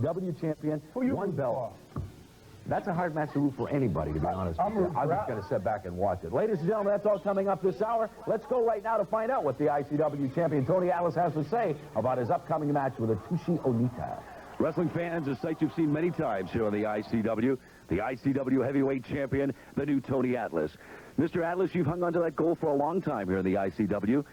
W champion, one belt. That's a hard match to root for anybody, to be honest with you. I'm just going to sit back and watch it. Ladies and gentlemen, that's all coming up this hour. Let's go right now to find out what the ICW champion, Tony Atlas, has to say about his upcoming match with Atsushi Onita. Wrestling fans, a sight you've seen many times here on the ICW heavyweight champion, the new Tony Atlas. Mr. Atlas, you've hung on to that goal for a long time here in the ICW.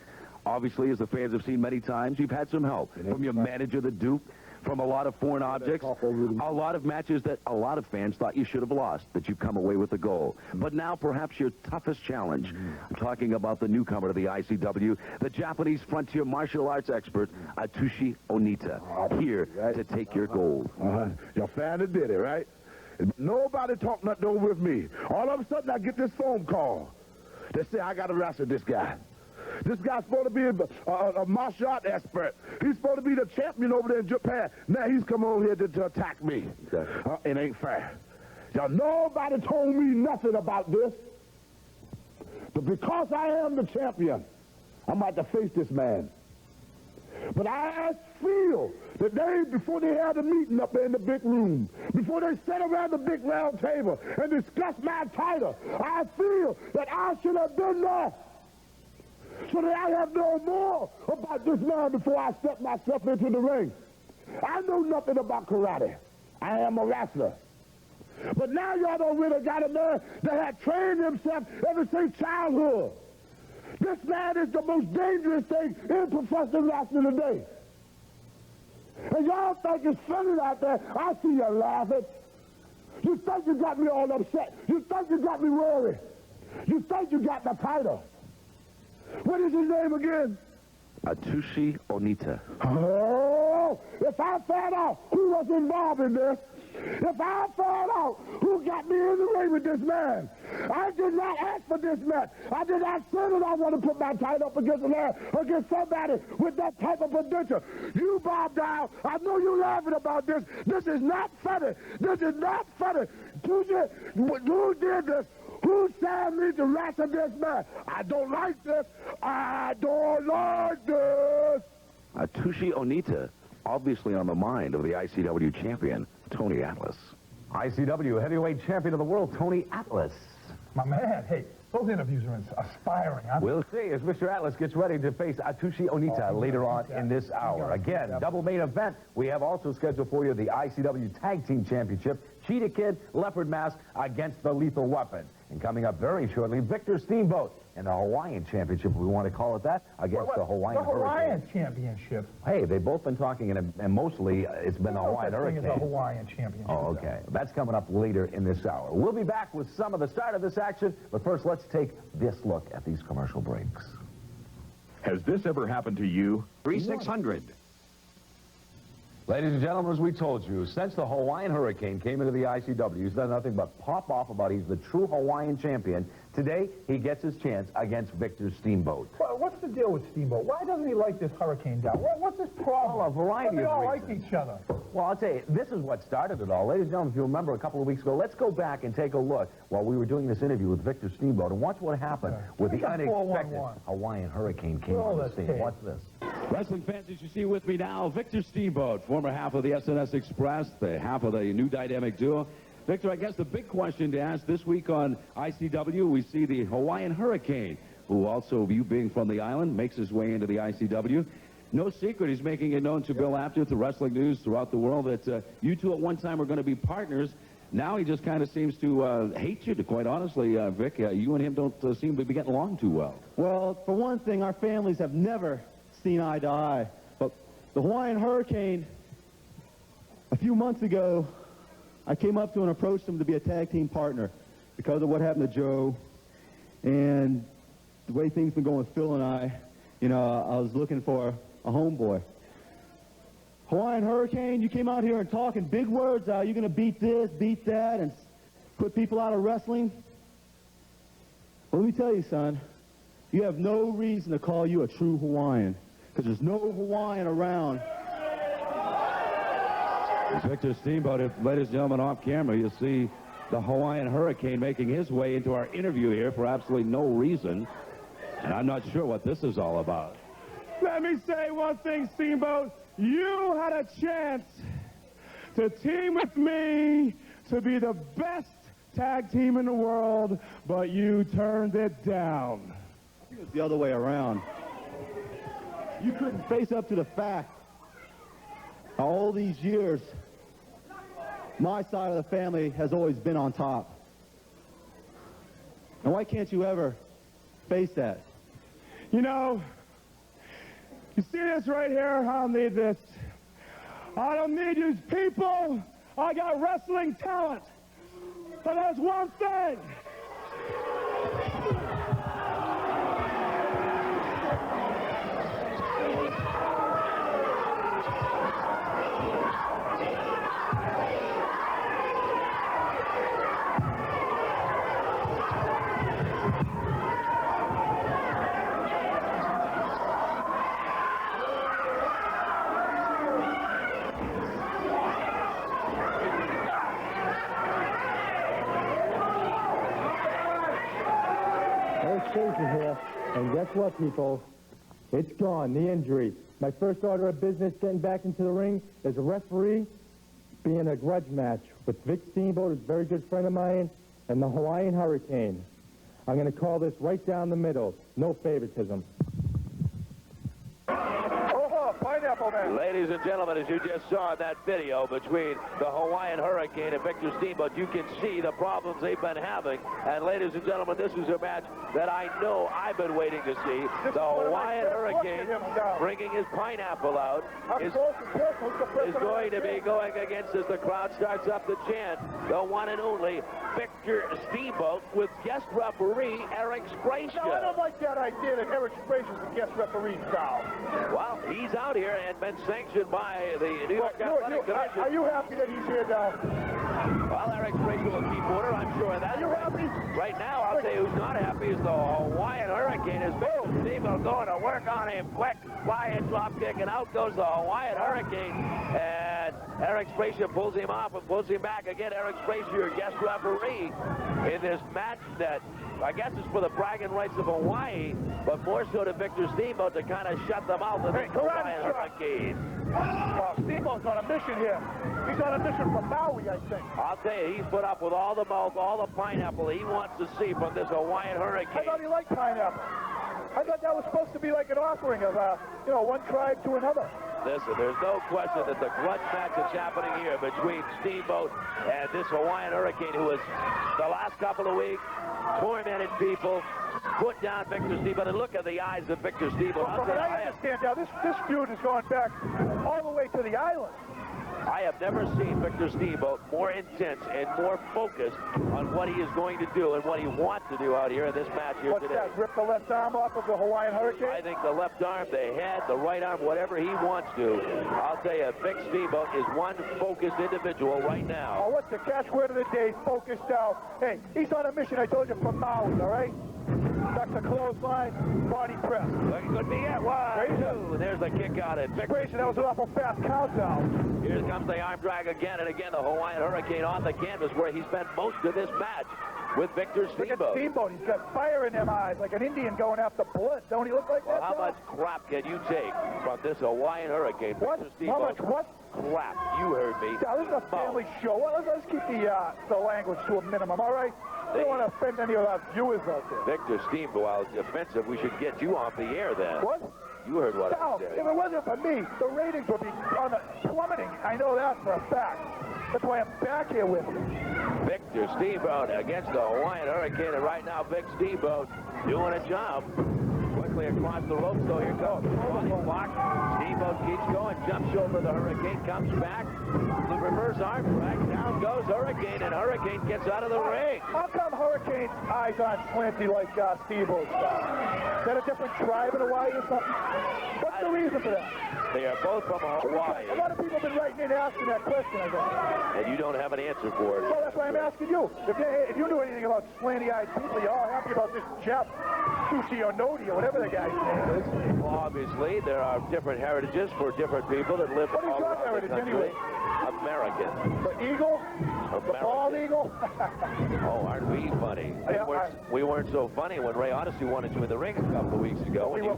Obviously, as the fans have seen many times, you've had some help from your manager, the Duke, from a lot of foreign objects, a lot of matches that a lot of fans thought you should have lost, that you've come away with the goal. But now, perhaps your toughest challenge. I'm talking about the newcomer to the ICW, the Japanese frontier martial arts expert, Atsushi Onita, here to take your gold. Your fan that did it, right? Nobody talked nothing over with me. All of a sudden, I get this phone call. They say, I got to wrestle this guy. This guy's supposed to be a martial art expert. He's supposed to be the champion over there in Japan. Now he's come over here to attack me. It ain't fair. Y'all, nobody told me nothing about this. But because I am the champion, I'm about to face this man. But I feel that before they had a meeting up there in the big room, before they sat around the big round table and discussed my title, I feel that I should have been there, so that I have known more about this man before I step myself into the ring. I know nothing about karate. I am a wrestler. But now y'all don't really got a man that had trained himself ever since childhood. This man is the most dangerous thing in professional wrestling today. And y'all think it's funny out there. I see you laughing. You think you got me all upset. You think you got me worried. You think you got the title. What is his name again? Atsushi Onita. Oh, if I found out who was involved in this, if I found out who got me in the ring with this man, I did not ask for this match. I did not say that I want to put my title up against somebody with that type of potential. You, Bob Dow, I know you're laughing about this. This is not funny. This is not funny. Who did this? Who signed me to wrestle this man? I don't like this. I don't like this. Atsushi Onita, obviously on the mind of the ICW champion, Tony Atlas. ICW heavyweight champion of the world, Tony Atlas. My man, hey, those interviews are inspiring. We'll see as Mr. Atlas gets ready to face Atsushi Onita later on in this hour. Again, double main event. We have also scheduled for you the ICW Tag Team Championship, Chita Kid, Leopard Mask against the Lethal Weapon. And coming up very shortly, Victor Steamboat and the Hawaiian Championship, if we want to call it that, against the Hawaiian Hurricane. The Hawaiian Championship. Hey, they've both been talking, and mostly it's been the Hawaiian Hurricane. The Hawaiian Championship. Oh, okay. That's coming up later in this hour. We'll be back with some of the start of this action, but first let's take this look at these commercial breaks. Has this ever happened to you? 3600. Ladies and gentlemen, as we told you, since the Hawaiian Hurricane came into the ICW, he's done nothing but pop off about he's the true Hawaiian champion. Today, he gets his chance against Victor Steamboat. Well, what's the deal with Steamboat? Why doesn't he like this hurricane down? What's his problem? Well, a variety they of all reasons. like each other. Well, I'll tell you, this is what started it all. Ladies and gentlemen, if you remember a couple of weeks ago, let's go back and take a look while we were doing this interview with Victor Steamboat and watch what happened with the unexpected Hawaiian Hurricane came on the scene. Watch this. Wrestling fans, as you see with me now, Victor Steamboat, former half of the SNS Express, the half of the new dynamic duo. Victor, I guess the big question to ask this week on ICW, we see the Hawaiian Hurricane, who also, you being from the island, makes his way into the ICW. No secret, he's making it known to Bill Apter, to wrestling news throughout the world, that you two at one time were going to be partners. Now he just kind of seems to hate you, quite honestly, Vic. You and him don't seem to be getting along too well. Well, for one thing, our families have never seen eye to eye. But the Hawaiian Hurricane, a few months ago, I came up to him and approached him to be a tag team partner because of what happened to Joe and the way things been going with Phil and I. You know, I was looking for a homeboy. Hawaiian Hurricane, you came out here and talking big words. You're going to beat this, beat that, and put people out of wrestling. Well, let me tell you, son, you have no reason to call you a true Hawaiian because there's no Hawaiian around. Victor Steamboat, ladies and gentlemen, off camera, you see the Hawaiian Hurricane making his way into our interview here for absolutely no reason. And I'm not sure what this is all about. Let me say one thing, Steamboat. You had a chance to team with me to be the best tag team in the world, but you turned it down. I think it's the other way around. You couldn't face up to the fact how all these years my side of the family has always been on top. And why can't you ever face that? You know, you see this right here? I don't need this. I don't need these people. I got wrestling talent. But there's one thing. Here, and guess what, people? It's gone, the injury. My first order of business getting back into the ring as a referee, being a grudge match with Vic Steamboat, a very good friend of mine, and the Hawaiian Hurricane. I'm going to call this right down the middle. No favoritism. Ladies and gentlemen, as you just saw in that video between the Hawaiian Hurricane and Victor Steamboat, you can see the problems they've been having. And ladies and gentlemen, this is a match that I know I've been waiting to see. The Hawaiian Hurricane bringing his pineapple out is going to be going against, as the crowd starts up to chant, the one and only Victor Steamboat with guest referee Eric Spbrasha. No, I don't like that idea that Eric Spbrasha's the guest referee now. Well, he's out here and been sanctioned by the New York Athletic Commission. Are you happy that he's here now? Well, Eric Spbrasha will keep order, I'm sure of that. Are you happy? Right now, I'll tell you who's not happy is the Hawaiian Hurricane. Is Victor Steamboat going to work on him quick, flying drop kick, and out goes the Hawaiian Hurricane. And Eric Spbrasha pulls him off and pulls him back again. Eric Spbrasha, your guest referee in this match that I guess it's for the bragging rights of Hawaii, but more so to Victor Steamboat to kind of shut them out of the Hawaiian Hurricane. Steamboat's on a mission here. He's on a mission from Maui, I think. I'll tell you, he's put up with all the milk, all the pineapple he wants to see from this Hawaiian Hurricane. I thought he liked pineapple. I thought that was supposed to be like an offering of, one tribe to another. Listen, there's no question that the grudge match that's happening here between Steamboat and this Hawaiian Hurricane, who has, the last couple of weeks, tormented people, put down Victor Steamboat, and look at the eyes of Victor Steamboat. Well, but I understand now, this feud is going back all the way to the island. I have never seen Victor Steamboat more intense and more focused on what he is going to do and what he wants to do out here in this match here today. What's that, rip the left arm off of the Hawaiian Hurricane? I think the left arm, the head, the right arm, whatever he wants to. I'll tell you, Vic Steamboat is one focused individual right now. Oh, what's the catchword of the day? Focused out. Hey, he's on a mission, I told you, from Maui, all right? That's a clothesline, body press. That could be it. 1, 2. There's the kick out at Victor. That was an awful fast countdown. Here comes the arm drag again and again. The Hawaiian Hurricane on the canvas where he spent most of this match with Victor Steamboat. Look at Steamboat. He's got fire in them eyes, like an Indian going after blood. Don't he look like that? How much crap can you take from this Hawaiian Hurricane? What? Victor Steamboat? How much what? Crap. You heard me. Now, this is a family show. Well, let's keep the language to a minimum, all right? We don't want to offend any of our viewers out there. Victor Steamboat, while it's offensive, we should get you off the air then. What? You heard what I said. If it wasn't for me, the ratings would be plummeting. I know that for a fact. That's why I'm back here with you. Victor Steamboat against the Hawaiian Hurricane, and right now Vic Steamboat doing a job. Quickly across the ropes, though. Here goes. Body block. Steamboat keeps going, jumps over the Hurricane, comes back. The reverse arm drag. Down goes Hurricane, and Hurricane gets out of the ring. How come Hurricane's eyes aren't slanty like Steamboat's? Is that a different tribe in Hawaii or something? What's the reason for that? They are both from Hawaii. A lot of people have been writing in asking that question, I guess. And you don't have an answer for it. Well, that's why I'm asking you. If you knew anything about slanty-eyed people, you're all happy about this Jeff Sushi or Nodi or whatever the guy's name is. Well, obviously, there are different heritages for different people that live all around the country. I'm American. The eagle? The bald eagle? Oh, aren't we funny? We weren't so funny when Ray Odyssey wanted you in the ring a couple of weeks ago. We were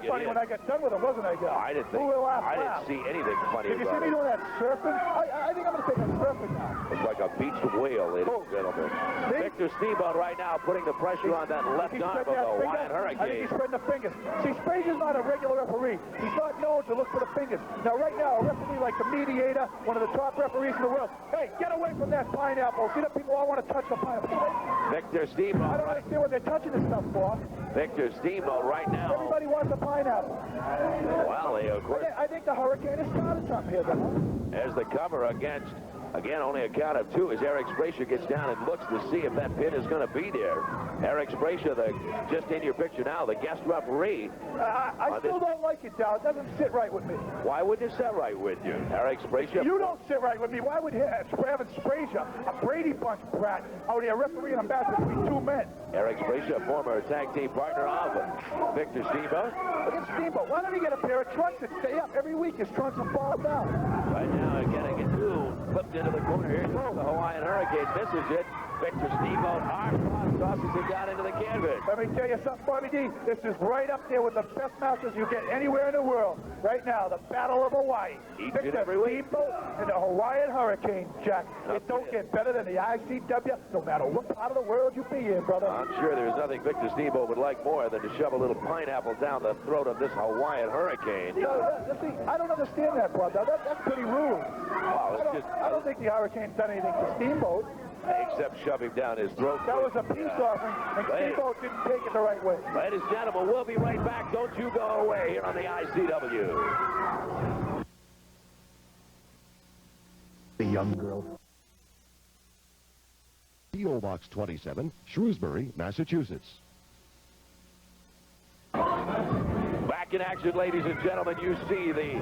funny when I got done with him, wasn't I, guys? I didn't see anything funny Did you see about me it. doing that surfing? I think I'm going to take a surfing now. It's like a beached whale, ladies and gentlemen. Victor Steamboat right now putting the pressure on that left arm of the Hawaiian Hurricane. I think he's spreading the fingers. See, Sprazier's not a regular referee. He's not known to look for the fingers. Now, right now, a referee like the Mediator, one of the top referees in the world, hey, get away from that pineapple. See, the people all want to touch the pineapple. Victor Steamboat. I don't understand what they're touching this stuff for. Victor Steamboat right now. Everybody wants a pineapple. Well, of course. I think the Hurricane has started something here, though. As the cover against, again, only a count of 2 as Eric Spbrasha gets down and looks to see if that pin is going to be there. Eric Spbrasha, just in your picture now, the guest referee. I still don't like it, Dow. It doesn't sit right with me. Why wouldn't it sit right with you? Eric Spbrasha. You don't sit right with me. Why would Evan Spbrasha, a Brady Bunch brat, out here refereeing a match between 2 men? Eric Spbrasha, former tag team partner of Victor Steamboat. Look at Steamboat. Why don't he get a pair of trunks that stay up every week? His trunks will fall down. Right now, getting it flipped into the corner here. The Hawaiian Hurricane misses it. Victor Steamboat arm tosses it down into the canvas. Let me tell you something, Bobby D. This is right up there with the best matches you get anywhere in the world. Right now, the Battle of Hawaii. Victor Steamboat and the Hawaiian Hurricane, Jack. It don't get better than the ICW, no matter what part of the world you be in, brother. I'm sure there's nothing Victor Steamboat would like more than to shove a little pineapple down the throat of this Hawaiian Hurricane. See, I don't understand that, brother. That's pretty rude. Wow, I don't think the Hurricane's done anything to Steamboat. Except shove him down his throat. That was a peace offering, and Steamboat didn't take it the right way. Ladies and gentlemen, we'll be right back. Don't you go away here on the ICW. The young girl. P.O. Box 27, Shrewsbury, Massachusetts. Back in action, ladies and gentlemen. You see the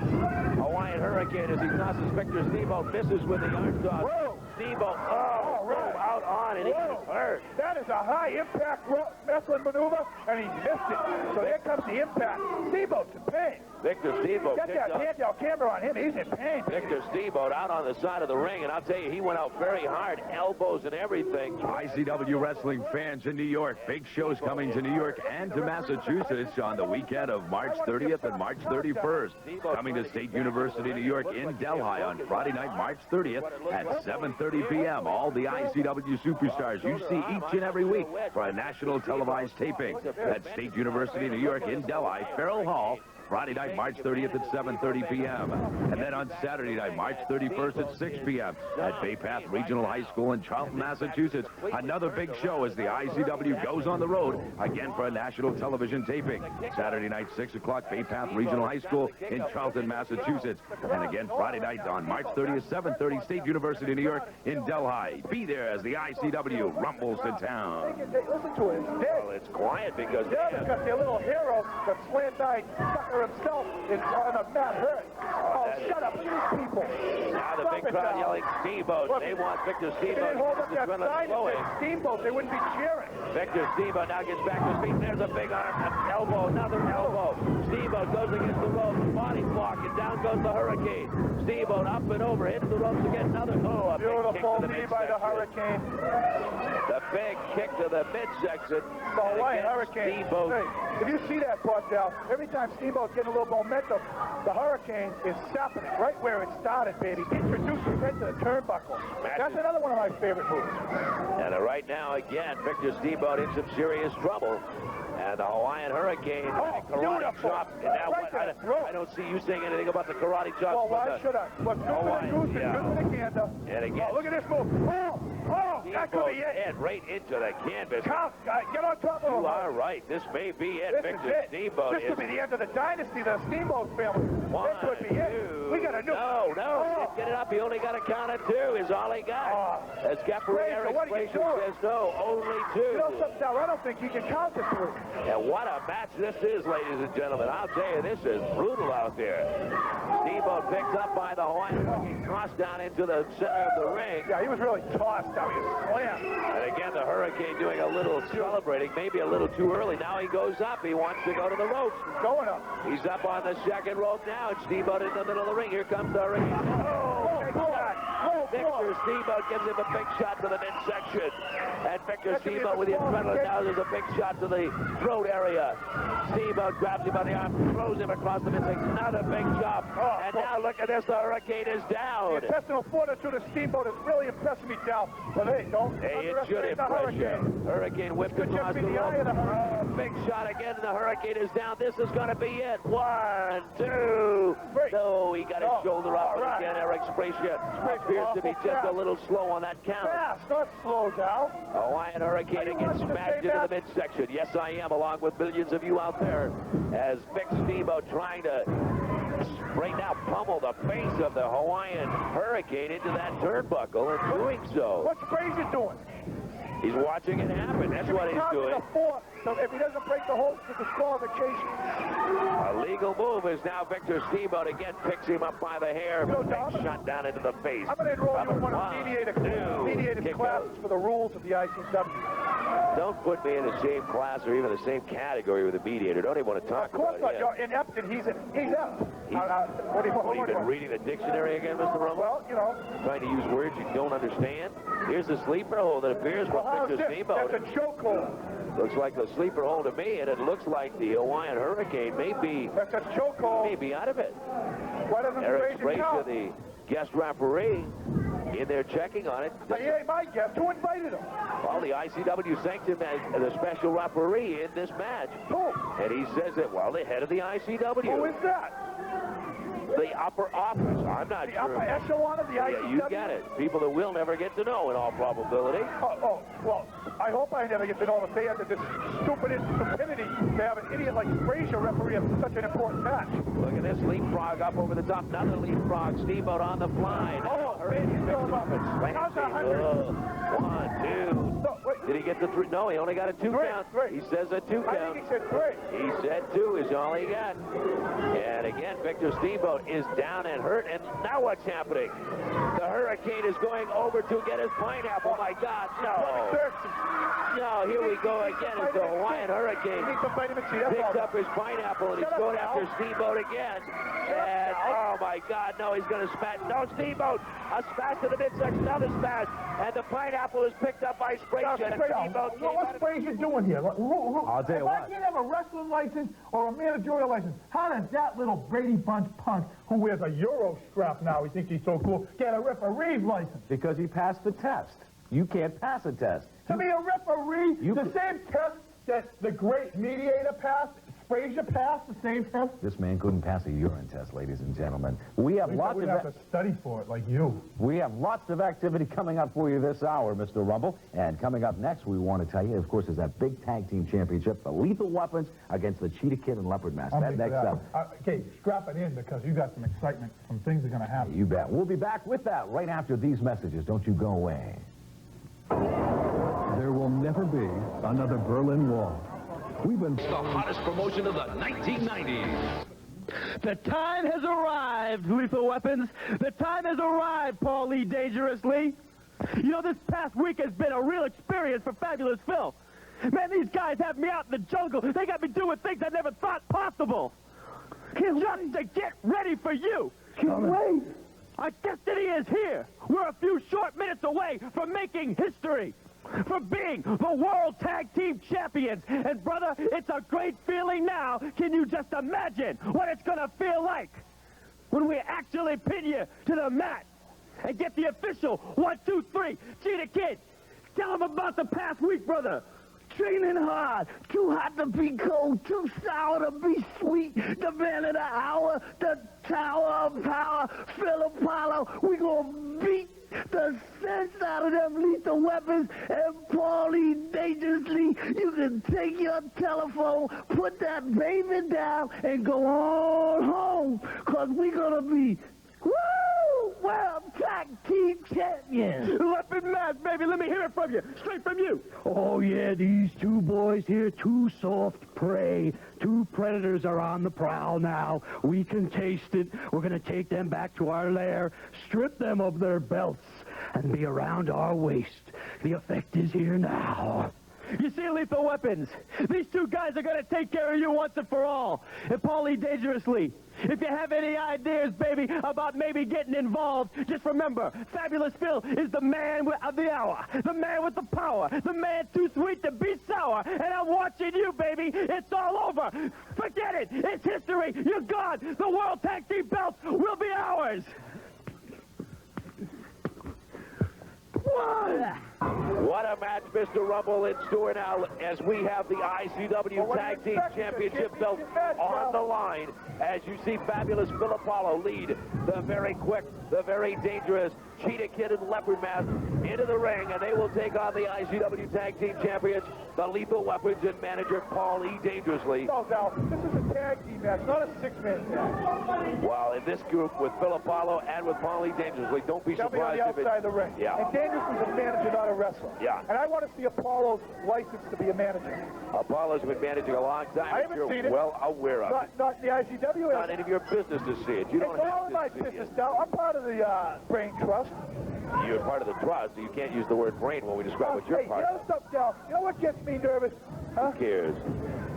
Hawaiian Hurricane as he tosses Victor Steamboat, misses with the arm toss. Whoa. Steamboat, out on, and he gets hurt. That is a high-impact wrestling maneuver, and he missed it. So here comes the impact. Steamboat's in pain. Victor Steamboat Get that handheld camera on him. He's in pain. Victor Steamboat out on the side of the ring, and I'll tell you, he went out very hard, elbows and everything. ICW wrestling fans in New York. Big shows coming to New York and to Massachusetts on the weekend of March 30th and March 31st. Coming to State University, New York in Delhi on Friday night, March 30th at 7:30 p.m. All the ICW superstars you see each and every week for a national televised taping at State University, New York in Delhi, Farrell Hall. Friday night, March 30th at 7:30 p.m. And then on Saturday night, March 31st at 6 p.m. at Bay Path Regional High School in Charlton, Massachusetts. Another big show as the ICW goes on the road, again for a national television taping. Saturday night, 6 o'clock, Bay Path Regional High School in Charlton, Massachusetts. And again, Friday night on March 30th, 7:30, State University, New York in Delhi. Be there as the ICW rumbles to town. Listen to it. It's dead. Well, it's quiet because... Yeah, because their little hero, the slant-eyed sucker himself, is on a mat hurt. Oh, shut up. Look at these people. Now the big crowd yelling Steamboat. They want Victor Steamboat. If they didn't hold up that sign that flowing. said Steamboat, they wouldn't be cheering. Victor Steamboat now gets back to his feet. There's a big arm, an elbow, another elbow. Steamboat goes against the ropes, body block, and down goes the Hurricane. Steamboat up and over, hits the ropes again. Another, a beautiful big kick to the knee by the midsection. Hurricane. The big kick to the midsection. The Hawaiian Hurricane. Steamboat. Hey, if you see that, Bartel, every time Steamboat's getting a little momentum, the Hurricane is stopping it right where it started, baby. Introduce his head to the turnbuckle. That's another one of my favorite moves. And right now, again, Victor Steamboat in some serious trouble. And the Hawaiian Hurricane, karate chop. Now, I don't see you saying anything about the karate chop. Well, why should I? What's good for the goose is good for the gander. And again, look at this move. Oh, that could be it. Head right into the canvas. Count, get on top of him. You are right. This may be it. Victor Steamboat. This could be the end of the dynasty, the Steamboat family. This could be it. We got a new... No. Get it up. He only got a count of 2 is all he got. As Captain Eric Spbrasha says, no, only 2. You know something, Sal? I don't think he can count to 3. And what a match this is, ladies and gentlemen. I'll tell you, this is brutal out there. Steamboat picked up by the Hawaiian Hurricane, tossed down into the center of the ring. Yeah, he was really tossed down. He was slammed. And again, the Hurricane doing a little celebrating, maybe a little too early. Now he goes up. He wants to go to the ropes. He's going up. He's up on the second rope now. Steamboat in the middle of the ring. Here comes the Hurricane. Oh, Victor Steamboat gives him a big shot to the midsection. And Victor Steamboat with the adrenaline now, there's a big shot to the throat area. Steamboat grabs him by the arm, throws him across the midsection. Another big jump. And now look at this, the Hurricane is down. The intestinal fortitude of Steamboat is really impressing me, Cal. But hey, don't Hey, it should underestimate the impress you. Hurricane. Hurricane whipped Could across just the be the eye of the rope. Hurricane. Big shot again, and the Hurricane is down. This is going to be it. 1, 2. No, he got his shoulder up. And again, Eric Spbrasha appears to be just a little slow on that count. Fast, not slow down. Hawaiian Hurricane again smashed into the midsection. Yes, I am, along with millions of you out there, as Vic Steamboat trying to right now pummel the face of the Hawaiian Hurricane into that turnbuckle, and doing so. What's Frazier doing? He's watching it happen. That's what he's doing. So if he doesn't break the hold, it's a disqualification. A legal move is now Victor Steamboat again picks him up by the hair. Big shot down into the face. I'm going to enroll you in one of the mediated classes for the rules of the ICW. Don't put me in the same class or even the same category with the mediator. Don't even want to talk about it. Of course not. In Epton, he's F. What have you been reading the dictionary again, Mr. Rumble? Well, you know. Trying to use words you don't understand? Here's the sleeper hold that appears from Victor Steamboat. That's a choke hold. Looks like the sleeper hold to me, and it looks like the Hawaiian Hurricane may be... That's a choke hold. May be out of it. Why doesn't Eric Frazier Spbrasha, the guest referee, in there checking on it. He ain't my guest. Who invited him? Well, the ICW sanctioned as the special referee in this match. Who? And he says that, well, the head of the ICW. Who is that? The upper office. I'm not the sure. The upper echelon of the ICW? Yeah, you got it. People that we'll never get to know in all probability. Well, I hope I never get to know if they have this stupidity to have an idiot like Frazier referee of such an important match. Look at this leapfrog up over the top. Another leapfrog. Steamboat on the fly. He's still up. How's that 100? 1, 2. No, wait. Did he get the 3? No, he only got a 2 count. He says a 2 count. I think he said 3. He said 2 is all he got. And again, Victor Steamboat is down and hurt. And now what's happening? The Hurricane is going over to get his pineapple. My God, no. No, here we go again as the Hawaiian Hurricane picks up his pineapple and he's going after Steamboat again. And, oh my God, no, he's going to smash. No, Steamboat, a smash to the midsection, another smash. And the pineapple is picked up by Spbrasha. What's Frazier doing here? I'll tell you what. If I can't have a wrestling license or a managerial license, how does that little Brady Bunch punk who wears a Euro strap now, he thinks he's so cool, get a referee's license? Because he passed the test. You can't pass a test. To be a referee, the same test that the great mediator passed, Frazier passed the same test? This man couldn't pass a urine test, ladies and gentlemen. We have lots of... have to study for it, like you. We have lots of activity coming up for you this hour, Mr. Rumble. And coming up next, we want to tell you, of course, is that big tag team championship, the Lethal Weapons against the Cheetah Kid and Leopard Mask. That next up. Okay, strap it in because you got some excitement. Some things are going to happen. You bet. We'll be back with that right after these messages. Don't you go away. There will never be another Berlin Wall. We've been the hottest promotion of the 1990s. The time has arrived, Lethal Weapons. The time has arrived, Paul Lee Dangerously. You know, this past week has been a real experience for Fabulous Phil. Man, these guys have me out in the jungle. They got me doing things I never thought possible. Just to get ready for you. Can't wait. Our destiny is here. We're a few short minutes away from making history. For being the World Tag Team Champions. And, brother, it's a great feeling now. Can you just imagine what it's going to feel like when we actually pin you to the mat and get the official 1, 2, 3 Cheetah Kid? Tell them about the past week, brother. Training hard, too hot to be cold, too sour to be sweet. The man of the hour, the tower of power, Phil Apollo. We gonna beat the sense out of them Lethal Weapons. And Paulie Dangerously, you can take your telephone, put that baby down, and go on home. Cause we gonna be, woo! World Tag Team Champions. Leopard Mask, baby, let me hear it from you. Straight from you. Oh, yeah, these two boys here, two soft prey. Two predators are on the prowl now. We can taste it. We're going to take them back to our lair, strip them of their belts, and be around our waist. The effect is here now. You see, Lethal Weapons, these two guys are going to take care of you once and for all. And Paulie Dangerously, if you have any ideas, baby, about maybe getting involved, just remember, Fabulous Phil is the man of the hour, the man with the power, the man too sweet to be sour. And I'm watching you, baby. It's all over. Forget it. It's history. You're gone. The World Tag Team belts will be ours. What a match, Mr. Rumble, in store now as we have the ICW Tag Team Championship belt on the line. As you see Fabulous Phil Apollo lead the very quick, the very dangerous Cheetah Kid and Leopard Mask into the ring, and they will take on the ICW Tag Team Champions, the Lethal Weapons, and manager Paul E. Dangerously. No, Val, this is a tag team match, not a six-man tag. Well, in this group with Phil Apollo and with Paul E. Dangerously, don't be They'll surprised be on if the outside of the ring. Yeah. And Dangerously's a manager, not a wrestler. Yeah. And I want to see Apollo's license to be a manager. Apollo's been managing a long time. I haven't seen it. Well aware of it. Not the ICW. Not any of your business to see it. You don't It's have all in my to see business it. now. I'm part of the Brain Trust. You're part of the trust, so you can't use the word brain when we describe what you're Hey, part you of. know something, Dal? You know what gets me nervous? Huh? Who cares?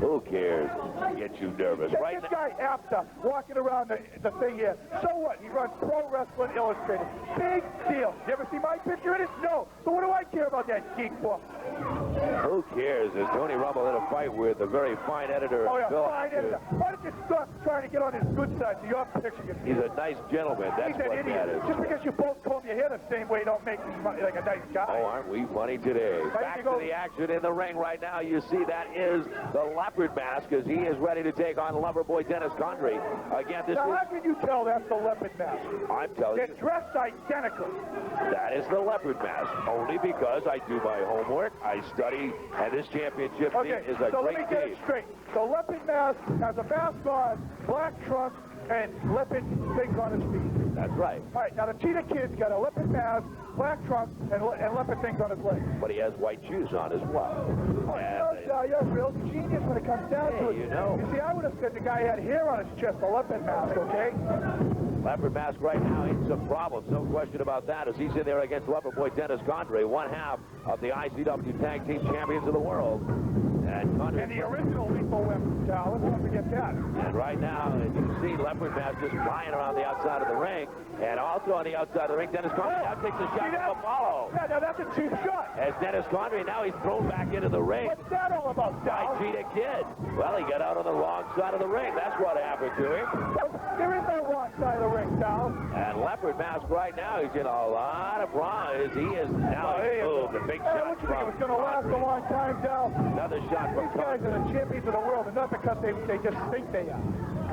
Who cares? Get you nervous. Check Right this now. guy after walking around the thing here. So what? He runs Pro Wrestling Illustrated. Big deal. You ever see my picture in it? No. So what do I care about that geek book? Who cares? As Tony Rumble in a fight with a very fine editor, Oh, yeah, Phil. fine editor. Why don't you stop trying to get on his good side so your picture gets... He's a nice gentleman. That's He's an what idiot. that is. Just because you both comb your hair the same way don't make me like a nice guy. Oh, aren't we funny today? Back to the action in the ring right now. You see that is the Leopard Mask as he is ready to take on Loverboy Dennis Coundry. Again, this Now, is... how can you tell that's the Leopard Mask? I'm telling you. They're dressed identically. That is the Leopard Mask, only because I do my homework, I study, and this championship team is a so great let me get team. it straight. The Leopard Mask has a mask on, black trunks, and leopard things on his feet. That's right. All right, now the Cheetah Kid's got a leopard mask, black trunks, and leopard things on his legs. But he has white shoes on as well. You're a real genius when it comes down to it. you know. You see, I would have said the guy had hair on his chest, a leopard mask, okay? Leopard Mask right now in some problems, no question about that, as he's in there against Loverboy Dennis Coundry, one half of the ICW Tag Team Champions of the world. And the original Lethal Weapon, Sal. Let's not forget that. And right now, as you see, Leopard Mask just flying around the outside of the ring. And also on the outside of the ring, Dennis Coundry now takes a shot from Apollo. Yeah, now that's a cheap shot. As Dennis Coundry, now he's thrown back into the ring. What's that all about, Sal? By Cheetah Kid. Well, he got out on the wrong side of the ring. That's what happened to him. There is no wrong side of the ring, Sal. And Leopard Mask right now, he's in a lot of problems. He is now moved. A big shot What you think, it was going to last a long time, Sal? Another shot from These guys are the champions of the world, and not because they just think they are.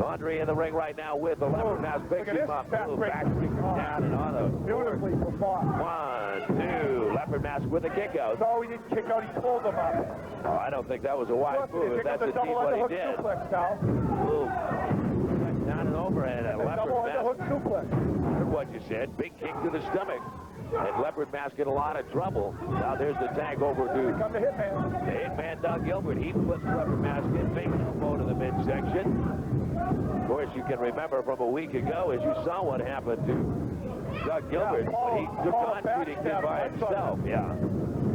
Coundry in the ring right now with the Leopard Mask. Picks him up, back, down and on a beautifully performed. 1, 2, Leopard Mask with a kick out. No, he didn't kick out, he pulled him up. Oh, I don't think that was a wise move. If that's indeed what he did. Suplex, Sal. Down and over, and a Leopard Mask. Hook suplex. Heard what you said. Big kick to the stomach. And Leopard Mask in a lot of trouble. Now there's the tag over to Come to Hitman. The Hitman, Doug Gilbert. He flips Leopard Mask in, makes him go to the midsection. Of course, you can remember from a week ago, as you saw what happened to Doug Gilbert when he took on Cheetah Kid by himself. Yeah.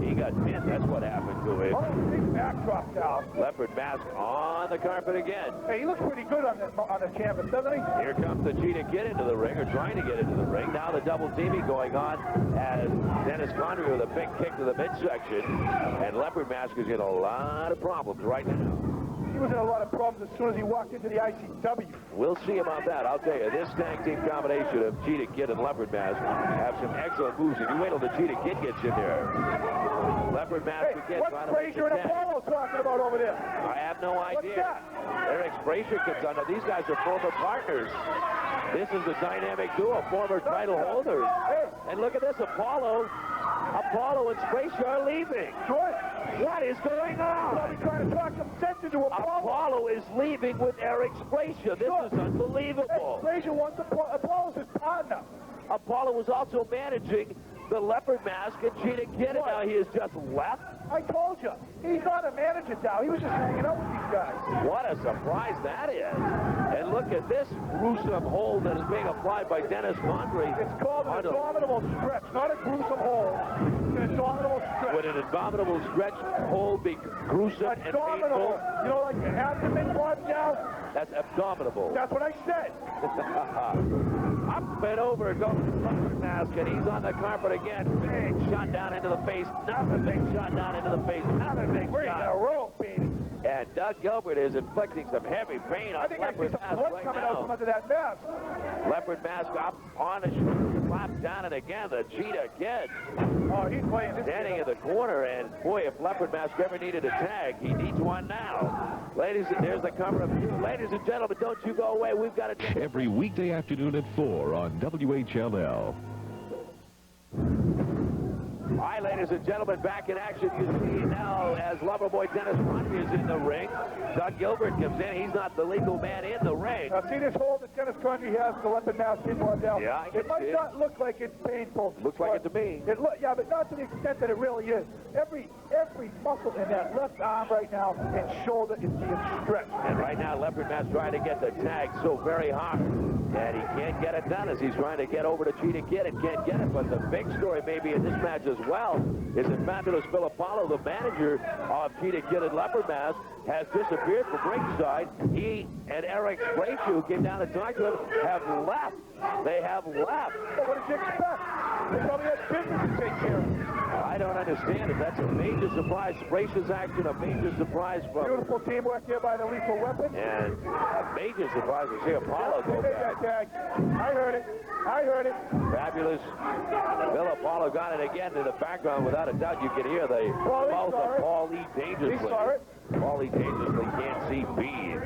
He got pinned. That's what happened to him. Oh, big backdrop now. Leopard Mask on the carpet again. Hey, he looks pretty good on the canvas, doesn't he? Here comes the Cheetah Kid into the ring, or trying to get into the ring. Now the double teaming going on as Dennis Coundry with a big kick to the midsection. And Leopard Mask is in a lot of problems right now. He was in a lot of problems as soon as he walked into the ICW. We'll see about that. I'll tell you, this tag team combination of Cheetah Kid and Leopard Mask have some excellent moves. And you wait till the Cheetah Kid gets in there. Leopard Mask again trying to make What's Frazier and Apollo talking about over there? I have no idea. What's that? Eric Frazier comes on. Now, these guys are former partners. This is a dynamic duo, former title holders. And look at this, Apollo and Frazier are leaving. What is going on? Probably trying to talk some sense into Apollo. Apollo is leaving with Eric Frazier. This is unbelievable. Hey, Frazier wants Apollo's his partner. Apollo was also managing the Leopard Mask and Cheetah Kid, and now he has just left. I told you. He's not a manager now. He was just hanging out with these guys. What a surprise that is. And look at this gruesome hold that is being applied by Dennis Coundry. It's called an abdominal stretch, not a gruesome hold. It's an abdominal stretch. Would an abominable stretch hold be gruesome and painful? You know, like your abdomen brought down? That's abdominable. That's what I said. Up and over goes the leopard mask, and he's on the carpet again. Big shot down into the face. Another big shot down into the face. Another big We're shot. in a row, baby. And Doug Gilbert is inflicting some heavy pain on I think I see leopard some mask blood right coming out from now. under that mask. Leopard mask up on the shoulder, slapped down, and again the Chita Kid Oh, he's playing this. standing in the corner. And boy, if leopard mask ever needed a tag, he needs one now. Ladies, there's the cover of you. Ladies and gentlemen, don't you go away. We've got to. Every weekday afternoon at 4 on WHLL. Hi, ladies and gentlemen, back in action. You see now as Loverboy Dennis Conry is in the ring. Doug Gilbert comes in. He's not the legal man in the ring. Now, see this hole that Dennis Coundry has, the leopard mask in one down? Yeah, I can it might see it. not look like it's painful. Looks like it to me. Yeah, but not to the extent that it really is. Every muscle in that left arm right now and shoulder is being stretched. And right now, Leopard Mask trying to get the tag so very hard. And he can't get it done as he's trying to get over to Chita Kid and can't get it. But the big story maybe in this match as well is that Fabulous Phil Apollo, the manager of Chita Kid and Leopard Mask, has disappeared from ringside. He and Eric Spbrasha, who came down to talk to him, have left. They have left. But what did you expect? They probably had business to take care of. I don't understand it. That's a major surprise. Spbrasha's action, a major surprise from... Beautiful teamwork here by the Lethal Weapon. And a major surprise to see Apollo go back. Tag. I heard it. I heard it. Fabulous. Bill Apollo got it again in the background. Without a doubt, you can hear the mouth of Paul E. Dangerously. He saw it. Paul E. Dangerously can't see beads.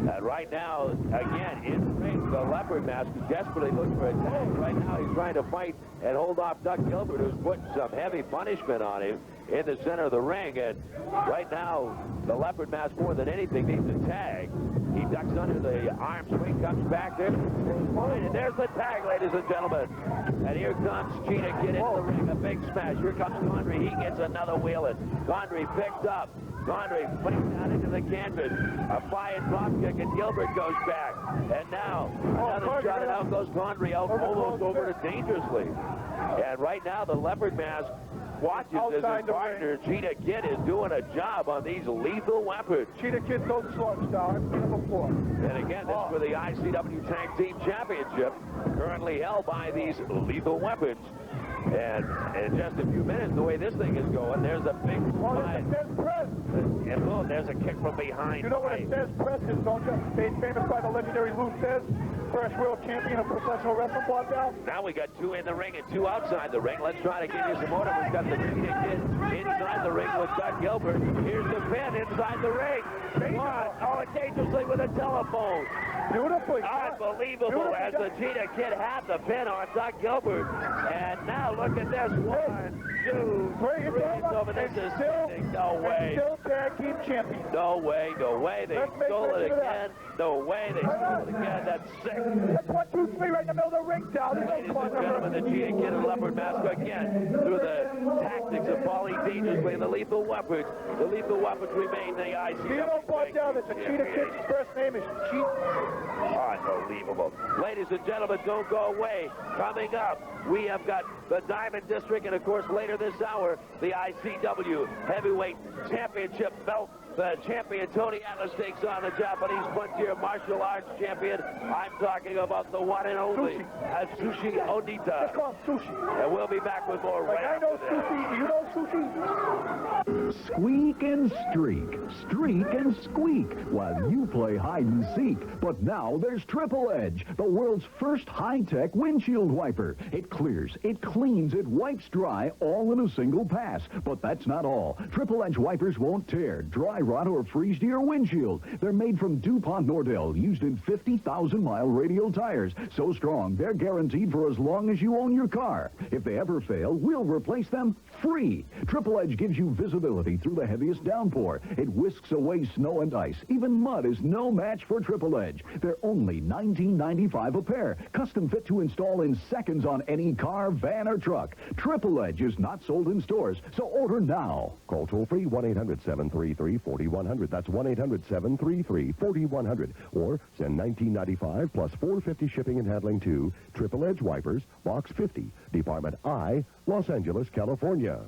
And right now, again, in the ring, the Leopard Mask is desperately looking for a tag. Right now, he's trying to fight and hold off Doug Gilbert, who's putting some heavy punishment on him in the center of the ring. And right now, the Leopard Mask, more than anything, needs a tag. He ducks under the arm swing, comes back there. And there's the tag, ladies and gentlemen. And here comes Chita Kid into the ring, a big smash. Here comes Coundry. He gets another wheel in. Coundry picked up. Coundry puts down into the canvas. A flying drop kick, and Gilbert goes back. And now, another shot, and out goes Coundry, out almost over to Dangerously. And right now, the Leopard Mask watches as his partner, Chita Kid, is doing a job on these lethal weapons. Chita Kid knows the slouch style. I've seen him before. And again, this for the ICW Tag Team Championship, currently held by these lethal weapons. And in just a few minutes, the way this thing is going, there's a big slide. And boom, there's a kick from behind. You know what a Tez press is, don't you? Made famous by the legendary Lou Tez, first world champion of professional wrestling, brought down. Now we got two in the ring and two outside the ring. Let's try to give you some more. We've got the Chita Kid inside the ring with Doug Gilbert. Here's the pin inside the ring. One. Oh, Dangerously with a telephone. Beautifully. Unbelievable as the Chita Kid had the pin on Doug Gilbert. And now look at this. 1, 2, 3. It's over. This is standing. No way. Still tag team champion. No way. No way. They stole it again. No way. They stole it again. That's sick. That's 1, 2, 3 right in the middle of the ring, Down. Ladies and gentlemen, the Chita Kid and Leopard Mask again through the tactics of Paulie Dangerously and the lethal weapons. The lethal weapons remain the ICW. You know, brought down that the Chita Kid's first name is Chita. Unbelievable. Ladies and gentlemen, don't go away. Coming up, we have got the Diamond District, and of course, later this hour, the ICW Heavyweight Championship belt. The champion, Tony Atlas, takes on the Japanese frontier martial arts champion. I'm talking about the one and only Sushi Onita. Let's call him Sushi. And we'll be back with more right I know after Sushi. You know Sushi? Squeak and streak, streak and squeak, while you play hide and seek. But now there's Triple Edge, the world's first high-tech windshield wiper. It clears, it cleans, it wipes dry, all in a single pass. But that's not all. Triple Edge wipers won't tear, dry rot, or freeze to your windshield. They're made from DuPont Nordell, used in 50,000-mile radial tires. So strong, they're guaranteed for as long as you own your car. If they ever fail, we'll replace them free. Triple Edge gives you visibility through the heaviest downpour. It whisks away snow and ice. Even mud is no match for Triple Edge. They're only $19.95 a pair. Custom fit to install in seconds on any car, van, or truck. Triple Edge is not sold in stores, so order now. Call toll-free 1-800-733-4100. That's 1-800-733-4100. Or send $19.95 plus $4.50 shipping and handling to Triple Edge Wipers, Box 50, Department I, Los Angeles, California.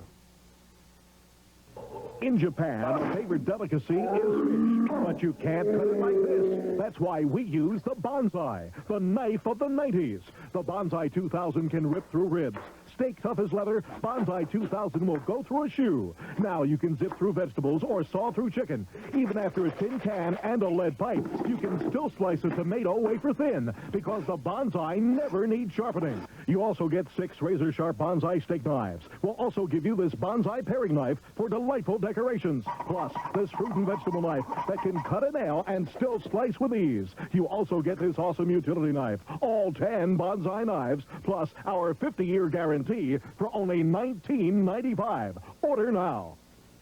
In Japan, a favorite delicacy is fish, but you can't cut it like this. That's why we use the bonsai, the knife of the 90s. The Bonsai 2000 can rip through ribs. Steak tough as leather, Bonsai 2000 will go through a shoe. Now you can zip through vegetables or saw through chicken. Even after a tin can and a lead pipe, you can still slice a tomato wafer thin because the Bonsai never needs sharpening. You also get 6 razor-sharp Bonsai steak knives. We'll also give you this Bonsai paring knife for delightful decorations. Plus, this fruit and vegetable knife that can cut a nail and still slice with ease. You also get this awesome utility knife. All 10 Bonsai knives, plus our 50-year guarantee for only $19.95. Order now.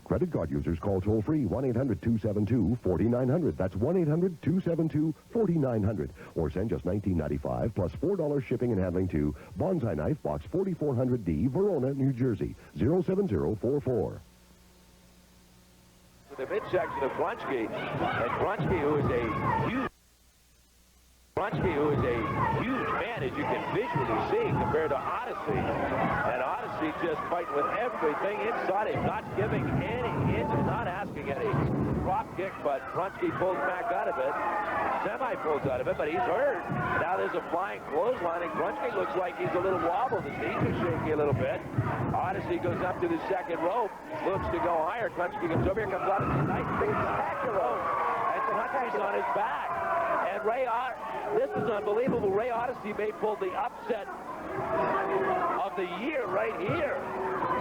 Credit card users call toll-free 1-800-272-4900. That's 1-800-272-4900. Or send just $19.95 plus $4 shipping and handling to Bonsai Knife, Box 4400D, Verona, New Jersey, 07044. The midsection of Grunchke, and Grunchke, who is a huge man, as you can visually see, compared to Odyssey. And Odyssey just fighting with everything inside him, not giving any inch, not asking any drop kick, but Grunchke pulls back out of it. Semi-pulls out of it, but he's hurt. Now there's a flying clothesline, and Grunchke looks like he's a little wobbled. His knees are shaky a little bit. Odyssey goes up to the second rope, looks to go higher. Grunchke comes over here, comes out of the nice big back rope, and Grunchke's on his back. And this is unbelievable. Ray Odyssey may pull the upset of the year right here.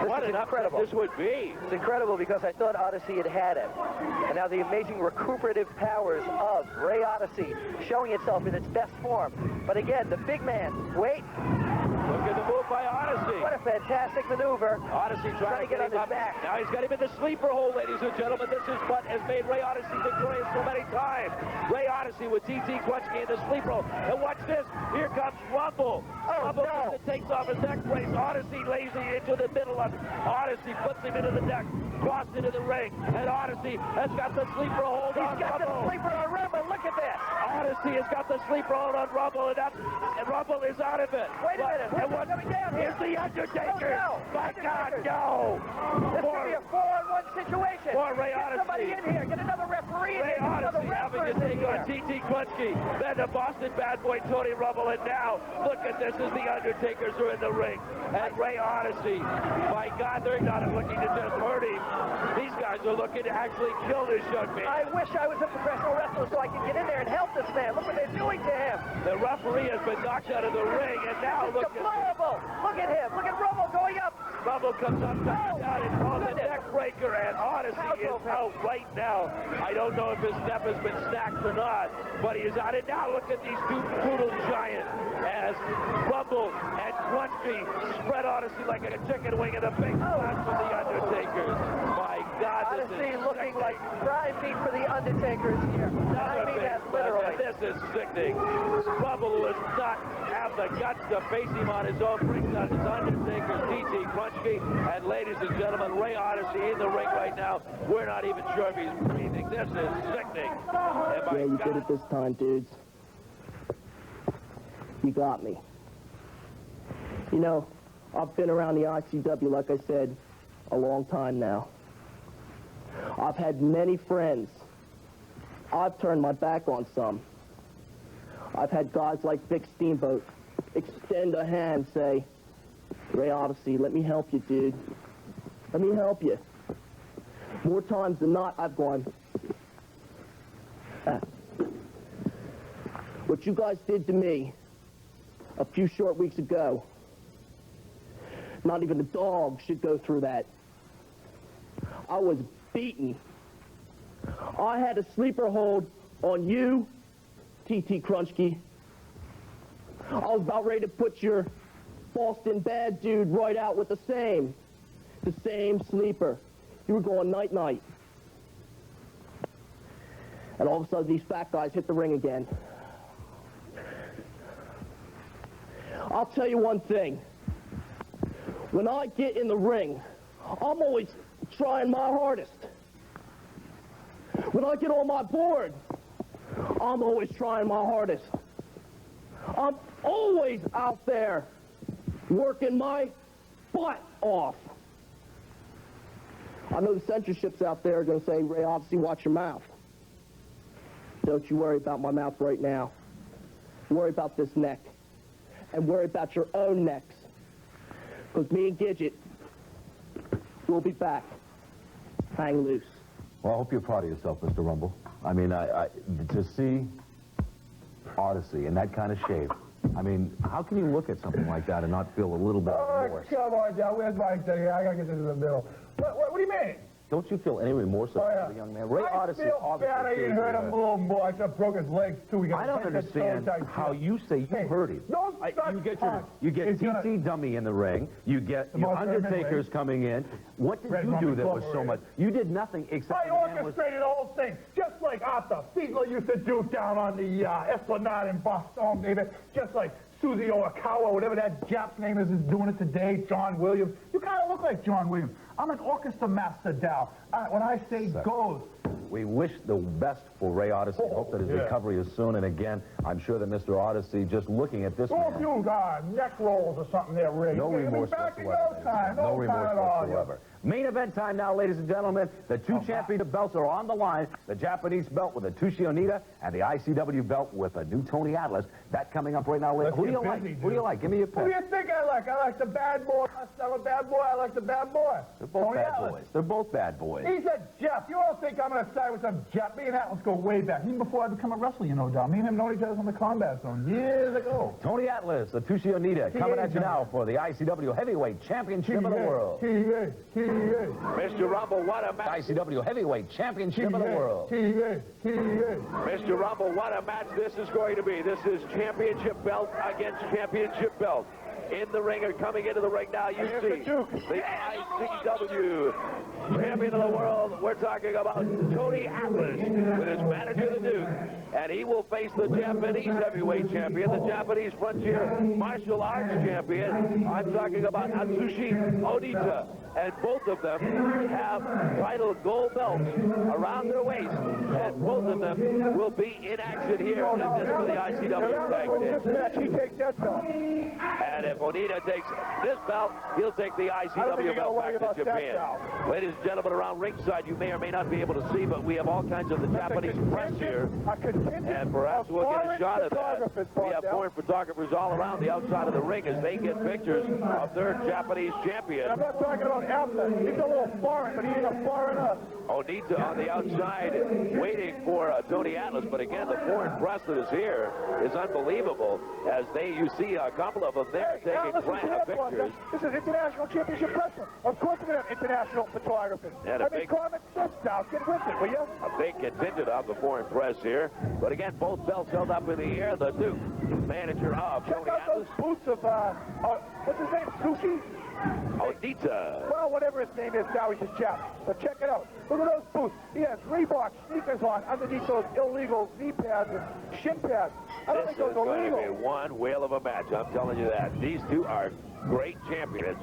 What an upset this would be. It's incredible because I thought Odyssey had it. And now the amazing recuperative powers of Ray Odyssey showing itself in its best form. But again, the big man, wait. Look at the move by Odyssey. What a fantastic maneuver. Odyssey trying to get him up. Back. Now he's got him in the sleeper hold, ladies and gentlemen. This is what has made Ray Odyssey victorious so many times. Ray Odyssey with T.T. Grunchke in the sleeper hold. And watch this. Here comes Rumble. Rumble takes off his neck brace. Odyssey lays it into the middle of it. Odyssey puts him into the deck, crossed into the ring, and Odyssey has got the sleeper hold on Rumble. He's got the sleeper on Rumble. Look at this. Odyssey has got the sleeper hold on Rumble, and Rumble is out of it. Wait a minute. And what's coming down here? Here's the Undertaker. No. My God, no. This could be a 4-on-1 situation. For Ray Odyssey. Get somebody in here. Get another referee in here. Ray Odyssey having to take on T.T. Grunchke. Then the Boston bad boy Tony Rumble. And now, look at this as the Undertakers are in the ring. And Ray Odyssey, my God, they're not looking to just hurt him. These guys are looking to actually kill this young man. I wish I was a professional wrestler so I could get in there and help this man. Look what they're doing to him. The referee has been knocked out of the ring, and now look at Look at him. Look at Rumble going up. Rumble comes up, down, and calls a neck breaker, and Odyssey is out right now. I don't know if his step has been stacked or not, but he is out. And now look at these two brutal giants as Rumble and Grunchke spread Odyssey like a chicken wing in a big spot for the Undertakers. My God, Odyssey looking like prime meat for the Undertakers here. I mean that literally. This is sickening. Rumble does not have the guts to face him on his own. Brings out his Undertakers, T.T. Grunchke, and ladies and gentlemen, Ray Odyssey in the ring right now. We're not even sure if he's breathing. This is sickening. Yeah, you did it this time, dudes. You got me. You know, I've been around the ICW, like I said, a long time now. I've had many friends. I've turned my back on some. I've had guys like Vic Steamboat extend a hand, say, Ray Odyssey, let me help you, dude. Let me help you. More times than not, I've gone, what you guys did to me a few short weeks ago, not even a dog should go through that. I was beaten. I had a sleeper hold on you, T.T. Grunchke. I was about ready to put your Boston bad dude right out with the same sleeper. You were going night-night. And all of a sudden, these fat guys hit the ring again. I'll tell you one thing. When I get in the ring, I'm always trying my hardest. When I get on my board, I'm always trying my hardest. I'm always out there working my butt off. I know the censorships out there are going to say, Ray, obviously, watch your mouth. Don't you worry about my mouth right now. Worry about this neck. And worry about your own necks. Because me and Gidget will be back. Hang loose. Well, I hope you're proud of yourself, Mr. Rumble. I mean, to see Odyssey in that kind of shape, I mean, how can you look at something like that and not feel a little bit of remorse? Come on, John. Where's my thing? I gotta get this in the middle. What do you mean? Don't you feel any remorse about the young man? Ray Odyssey, I feel bad. I even hurt him a little more. I just broke his legs, too. I don't understand how you say you hurt him. You get TT Dummy in the ring. You get your Undertakers coming in. What did you do that was so much? You did nothing except... I orchestrated the whole thing, just like Arthur Fiedler used to do down on the Esplanade in Boston, baby. Just like Susie Oikawa, whatever that Jap's name is doing it today, John Williams. You kind of look like John Williams. I'm an orchestra master, Dow. When I say goes. We wish the best for Ray Odyssey. Hope that his recovery is soon. And again, I'm sure that Mr. Odyssey, just looking at this man... you neck rolls or something there, Ray. No remorse whatsoever. No remorse whatsoever. Main event time now, ladies and gentlemen. The two championship belts are on the line. The Japanese belt with Atsushi Onita and the ICW belt with a new Tony Atlas. That coming up right now. Who do you like? Who do you like? Give me your pick. Who do you think I like? I like the bad boy. I'm a bad boy. I like the bad boy. They're both bad boys. They're both bad boys. He's a Jap. You all think I'm going to side with some Jap? Me and Atlas go way back. Even before I become a wrestler, you know, Don. Me and him know each other from the combat zone years ago. Tony Atlas, Atsushi Onita, coming at you now for the ICW Heavyweight Championship of the World. Mr. Rumble, what a match. ICW Heavyweight Championship of the World. Mr. Rumble, what a match this is going to be. This is championship belt against championship belt. In the ring or coming into the ring now, you see the ICW champion of the world. We're talking about Tony Atlas with his manager, the Duke. And he will face the Japanese heavyweight champion, the Japanese frontier martial arts champion. I'm talking about Atsushi Onita. And both of them have title gold belts around their waist. And both of them will be in action here for the ICW tag team. He takes that belt. And if Onita takes this belt, he'll take the ICW belt back to Japan. Ladies and gentlemen, around ringside, you may or may not be able to see, but we have all kinds of the Japanese press here. And perhaps we'll get a shot of that. We have foreign photographers all around the outside of the ring as they get pictures of their Japanese champion. I'm not talking about Atlas. He's a little foreign, but he ain't a foreigner. Onita on the outside waiting for Tony Atlas, but again, the foreign press that is here is unbelievable as you see a couple of them there taking pictures. This is international championship wrestling. Of course we're going to have international photographers. And common sense now. Get with it, will you? A big contingent of the foreign press here. But again, both belts held up in the air. The Duke, manager of Tony Atlas. Check out those boots of, what's his name, Sushi? Onita. Well, whatever his name is now, he's a Jap. But check it out. Look at those boots. He has Reebok sneakers on underneath those illegal knee pads and shin pads. I don't think those are legal. This is going to be one whale of a match, I'm telling you that. These two are great champions.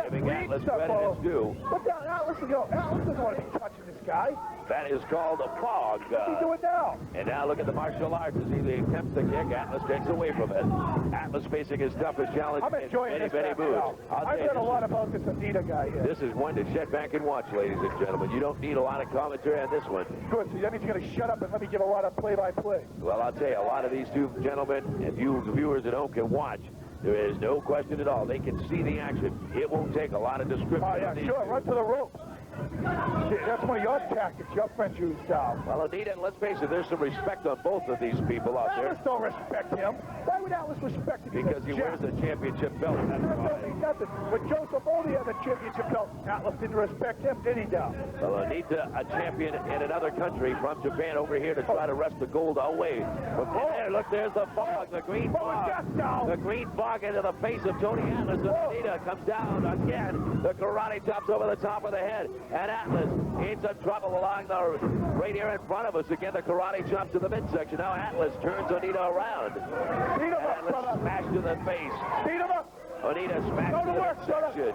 Giving Atlas credit is due. But Atlas, Atlas doesn't want to be touching this guy. That is called a fog. What's he doing now? And now look at the martial arts as he attempts to kick. Atlas takes away from it. Atlas facing his toughest challenge I'm enjoying in many moves. I've read a lot about this Onita guy here. This is one to sit back and watch, ladies and gentlemen. You don't need a lot of commentary on this one. Good, so that means you're going to shut up and let me give a lot of play-by-play. Well, I'll tell you, a lot of these two gentlemen, if you viewers at home can watch, there is no question at all. They can see the action. It won't take a lot of description. Oh, yeah, sure. Run to the ropes. That's one of your tactics your friends use, Sal. Well, Onita, let's face it, there's some respect on both of these people out there. Atlas don't respect him. Why would Atlas respect him? Because he wears the championship belt. That don't mean nothing. When Joseph Savoldi had the championship belt, Atlas didn't respect him, did he, Dow? Well, Onita, a champion in another country from Japan over here to try to wrest the gold away. But there, look, there's the fog, the green fog. The green fog into the face of Tony Atlas. And Onita comes down again. The karate chops over the top of the head. And Atlas into trouble along the right here in front of us. Again, the karate chops to the midsection. Now Atlas turns Onita around. Beat him up, Atlas smashed to the face. Beat him up. Onita smashed Go to work, section.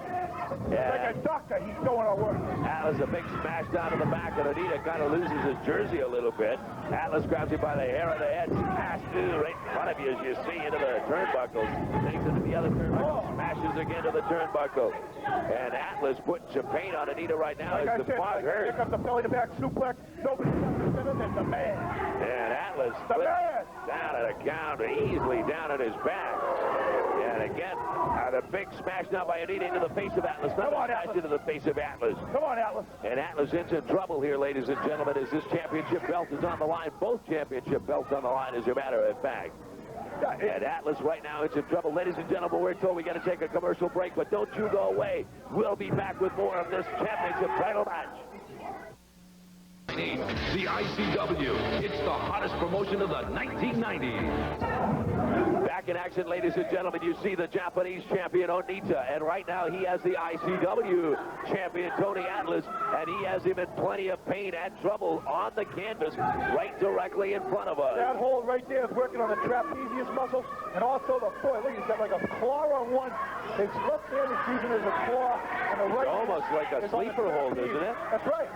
Like a doctor, he's going to work. Atlas, a big smash down to the back, and Onita kind of loses his jersey a little bit. Atlas grabs him by the hair of the head, smash right in front of you as you see into the turnbuckles. Takes it to the other turnbuckle, smashes again to the turnbuckle. And Atlas putting some paint on Onita right now as the fog hurt. Here comes the belly-to-back suplex. Nobody's better than the man. And Atlas down at a count, easily down at his back. And again, the big smash now by Onita into the face of Atlas. Another smash into the face of Atlas. Come on, Atlas. And Atlas Int's in trouble here, ladies and gentlemen, as this championship belt is on the line. Both championship belts on the line, as a matter of fact. And Atlas right now is in trouble. Ladies and gentlemen, we're told we got to take a commercial break, but don't you go away. We'll be back with more of this championship title match. The ICW. It's the hottest promotion of the 1990s. Back in action, ladies and gentlemen, you see the Japanese champion Onita, and right now he has the ICW champion Tony Atlas, and he has him in plenty of pain and trouble on the canvas right directly in front of us. That hold right there is working on the trapezius muscle and also the foot. Look, he's got like a claw on one. His left hand is using as a claw, and the right it's almost like a sleeper hold, isn't it? That's right.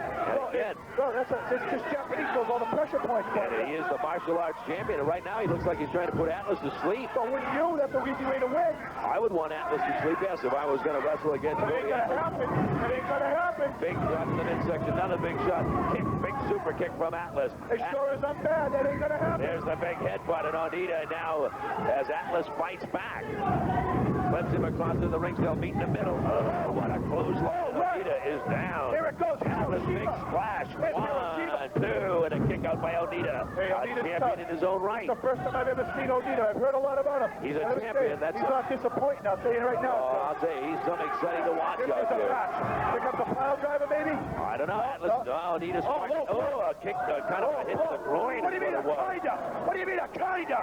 It's just Japanese knows all the pressure points. And he is the martial arts champion, and right now he looks like he's trying to put Atlas to sleep. But with you, that's an easy way to win. I would want Atlas to sleep, yes, if I was going to wrestle against It ain't going to happen. It ain't going to happen. Big shot in the midsection, another big shot. Kick, big super kick from Atlas. It sure is not bad. That ain't going to happen. There's the big headbutt on Onita now as Atlas fights back. Flips him across to the ring, they'll meet in the middle. Oh, what a clothesline. Onita is down. Here it goes. Atlas big splash. 1, 2, and a kick out by Onita. Hey, a champion in his own right. It's the first time I've ever seen Onita. I've heard a lot about him. He's a champion. He's not disappointing. I'll tell you right now. I'll tell you, he's something exciting to watch out there. Pick up the pile driver, maybe? I don't know. Atlas, Onita's a kick, kind of a hit to the groin. What do you mean a kinda? What do you mean a kinda?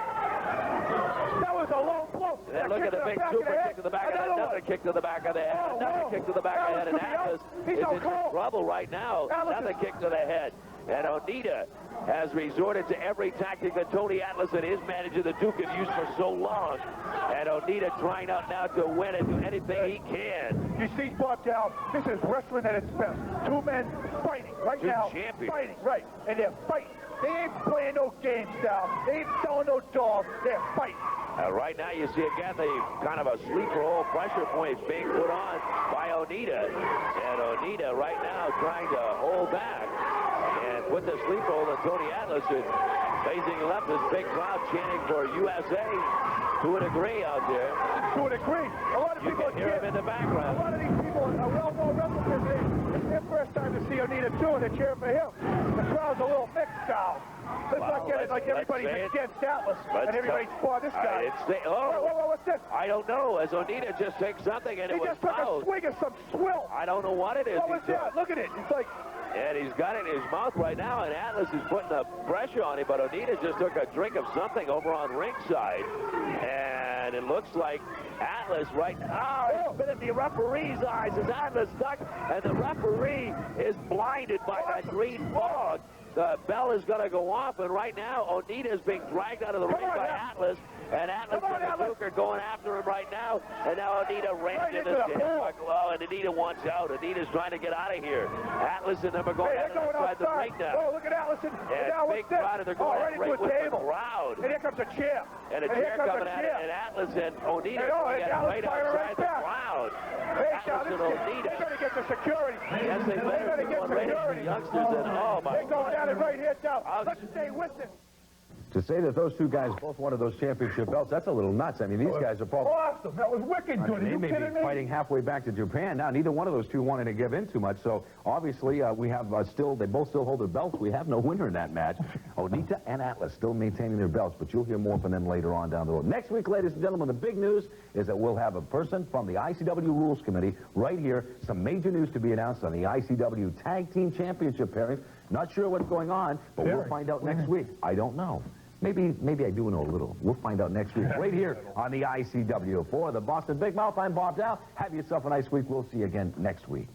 That was a low blow. And then look at the big super kick to the back of the head. Another kick to the back of the head. Another kick to the back of the head. And Atlas is in trouble right now. Another kick to the head. And Onita has resorted to every tactic that Tony Atlas and his manager, the Duke, have used for so long. And Onita trying out now to win and do anything he can. You see, Bob Dow, this is wrestling at its best. Two men fighting right now. Champions. Fighting, right. And they're fighting. They ain't playing no games, Dow. They ain't selling no dogs. They're fighting. Right now, you see again the kind of a sleeper hold pressure point being put on by Onita. And Onita right now trying to hold back and put the sleeper hold on Tony Atlas. And facing left, this big crowd chanting for USA to a degree out there. To a degree. A lot of people can hear him in the background. A lot of these people are well-known wrestlers. It's their first time to see Onita too, and they're cheering for him. The crowd's a little mixed now. Let's not get it like everybody's against Atlas and everybody's for this guy. What's this? I don't know. As Onita just takes something and it was just took a swig of some swill. I don't know what it is. What was that? Look at it. It's like... And he's got it in his mouth right now, and Atlas is putting the pressure on him, but Onita just took a drink of something over on ringside. And it looks like Atlas right now, it's been in the referee's eyes as Atlas stuck, and the referee is blinded by that green fog. The bell is going to go off, and right now, Onita is being dragged out of the ring by Atlas, and Atlas and the Joker going after him right now, and now Onita rams into the headbuckle. Oh, and Onita wants out. Onita's trying to get out of here. Atlas and them are going outside the ring now. Oh, look at Atlas and now big crowd, and they're going right into a table. The crowd. And here comes a chair. And a chair coming at it, and Atlas and Onita are getting right outside the crowd. Atlas and Onita. They better get the security. Yes, they better get security. Youngsters, and oh my. They're going at it right here, Dow. Let's stay with them. To say that those two guys both wanted those championship belts, that's a little nuts. I mean, these guys are probably... Awesome. That was wicked good. They may be fighting halfway back to Japan. Now, neither one of those two wanted to give in too much. So, obviously, we have they both still hold their belts. We have no winner in that match. Onita and Atlas still maintaining their belts, but you'll hear more from them later on down the road. Next week, ladies and gentlemen, the big news is that we'll have a person from the ICW Rules Committee right here. Some major news to be announced on the ICW Tag Team Championship pairing. Not sure what's going on, but we'll find out next week. I don't know. Maybe I do know a little. We'll find out next week right here on the ICW. For the Boston Big Mouth, I'm Bob Dow. Have yourself a nice week. We'll see you again next week.